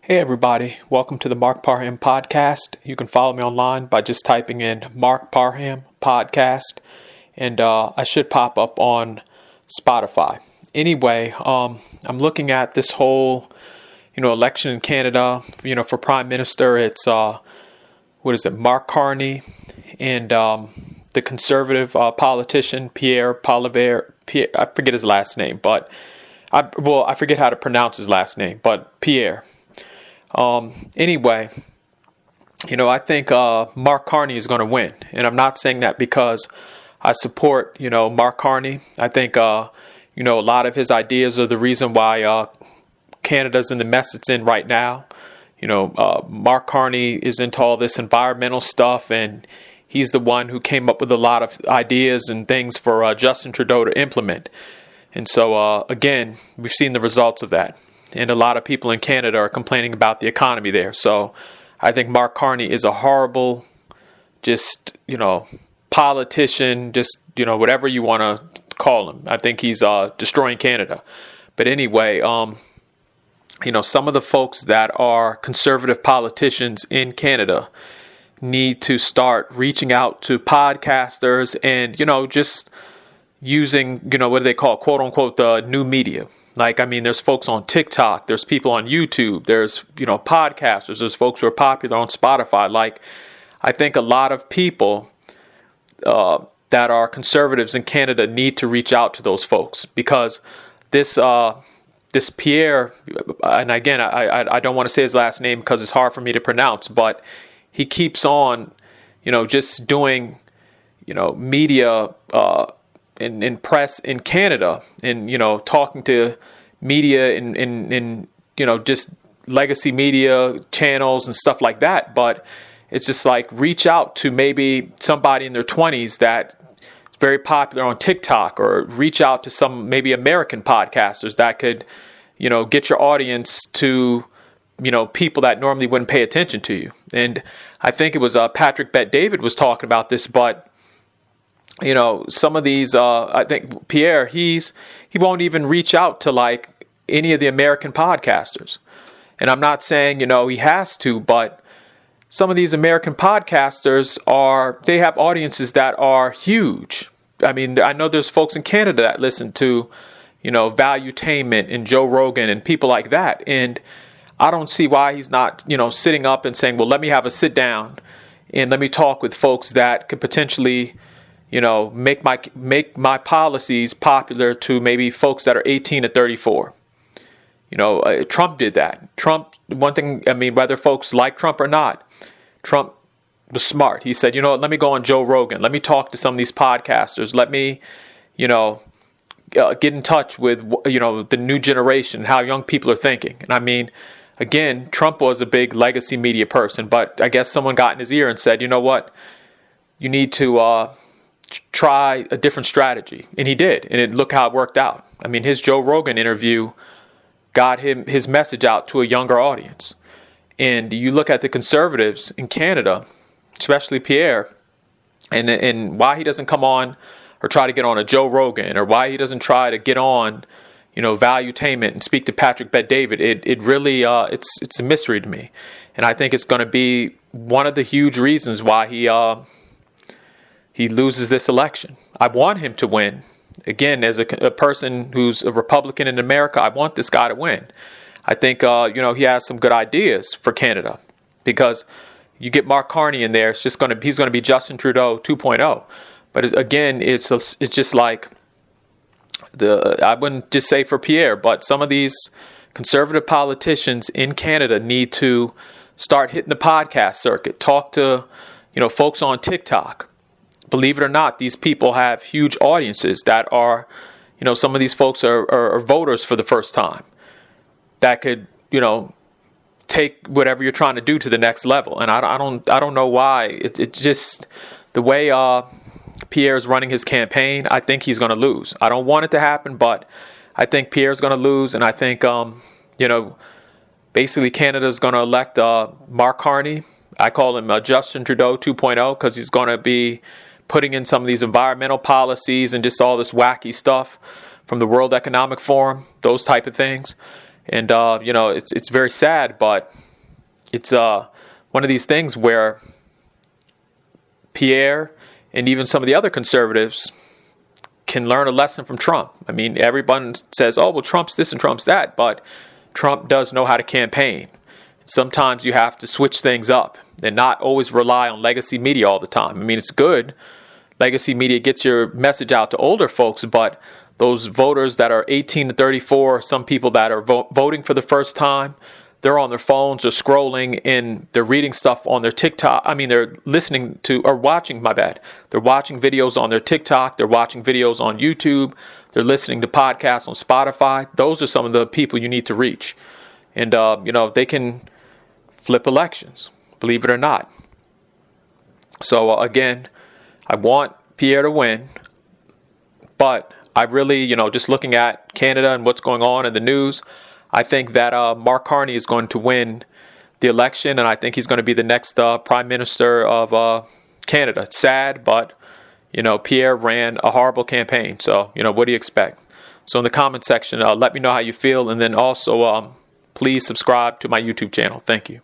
Hey everybody, welcome to the Mark Parham podcast. You can follow me online by just typing in Mark Parham podcast, and I should pop up on Spotify. Anyway, I'm looking at this whole, election in Canada. For Prime Minister, it's Mark Carney, and the conservative politician Pierre Poilievre. I forget his last name, but I forget how to pronounce his last name, but Pierre. Anyway, I think Mark Carney is going to win, and I'm not saying that because I support Mark Carney. I think a lot of his ideas are the reason why Canada's in the mess it's in right now. Mark Carney is into all this environmental stuff, and he's the one who came up with a lot of ideas and things for Justin Trudeau to implement. And so again, we've seen the results of that. And a lot of people in Canada are complaining about the economy there. So I think Mark Carney is a horrible, politician, whatever you want to call him. I think he's destroying Canada. But anyway, some of the folks that are conservative politicians in Canada need to start reaching out to podcasters and, just using, what do they call, quote unquote, the new media. There's folks on TikTok, there's people on YouTube, there's, podcasters, there's folks who are popular on Spotify. I think a lot of people that are conservatives in Canada need to reach out to those folks because this Pierre, and again, I don't want to say his last name because it's hard for me to pronounce, but he keeps on, just doing, media, in press in Canada and, talking to media in just legacy media channels and stuff like that. But it's just reach out to maybe somebody in their 20s that's very popular on TikTok, or reach out to some maybe American podcasters that could, get your audience to, people that normally wouldn't pay attention to you. And I think it was Patrick Bet-David was talking about this, but some of these, I think Pierre, he won't even reach out to any of the American podcasters. And I'm not saying, he has to, but some of these American podcasters they have audiences that are huge. I know there's folks in Canada that listen to, Valuetainment and Joe Rogan and people like that. And I don't see why he's not, sitting up and saying, well, let me have a sit down and let me talk with folks that could potentially make my policies popular to maybe folks that are 18 to 34. Trump did that. Trump, one thing, whether folks like Trump or not, Trump was smart. He said, let me go on Joe Rogan. Let me talk to some of these podcasters. Let me, get in touch with, the new generation, how young people are thinking. And again, Trump was a big legacy media person, but I guess someone got in his ear and said, you know what, you need to, try a different strategy. And he did. And look how it worked out. His Joe Rogan interview got his message out to a younger audience. And you look at the conservatives in Canada, especially Pierre, and why he doesn't come on or try to get on a Joe Rogan, or why he doesn't try to get on, Valuetainment and speak to Patrick Bet-David. It really, it's a mystery to me. And I think it's going to be one of the huge reasons why he loses this election. I want him to win. Again, as a person who's a Republican in America, I want this guy to win. I think, he has some good ideas for Canada, because you get Mark Carney in there, he's going to be Justin Trudeau 2.0. But again, it's just I wouldn't just say for Pierre, but some of these conservative politicians in Canada need to start hitting the podcast circuit, talk to, folks on TikTok. Believe it or not, these people have huge audiences that are, some of these folks are voters for the first time that could, take whatever you're trying to do to the next level. And I don't know why. It just, the way Pierre's running his campaign, I think he's going to lose. I don't want it to happen, but I think Pierre's going to lose. And I think, basically Canada's going to elect Mark Carney. I call him Justin Trudeau 2.0 because he's going to be putting in some of these environmental policies and just all this wacky stuff from the World Economic Forum, those type of things. And, it's very sad, but it's one of these things where Pierre and even some of the other conservatives can learn a lesson from Trump. I mean, everyone says, oh, well, Trump's this and Trump's that, but Trump does know how to campaign. Sometimes you have to switch things up and not always rely on legacy media all the time. I mean, it's good. Legacy media gets your message out to older folks, but those voters that are 18 to 34, some people that are voting for the first time, they're on their phones, they're scrolling, and they're reading stuff on their TikTok. I mean, they're listening to, or watching, my bad. They're watching videos on their TikTok. They're watching videos on YouTube. They're listening to podcasts on Spotify. Those are some of the people you need to reach. And, they can flip elections, believe it or not. So, again, I want Pierre to win, but I really, just looking at Canada and what's going on in the news, I think that Mark Carney is going to win the election, and I think he's going to be the next Prime Minister of Canada. It's sad, but, Pierre ran a horrible campaign. So, what do you expect? So in the comment section, let me know how you feel, and then also please subscribe to my YouTube channel. Thank you.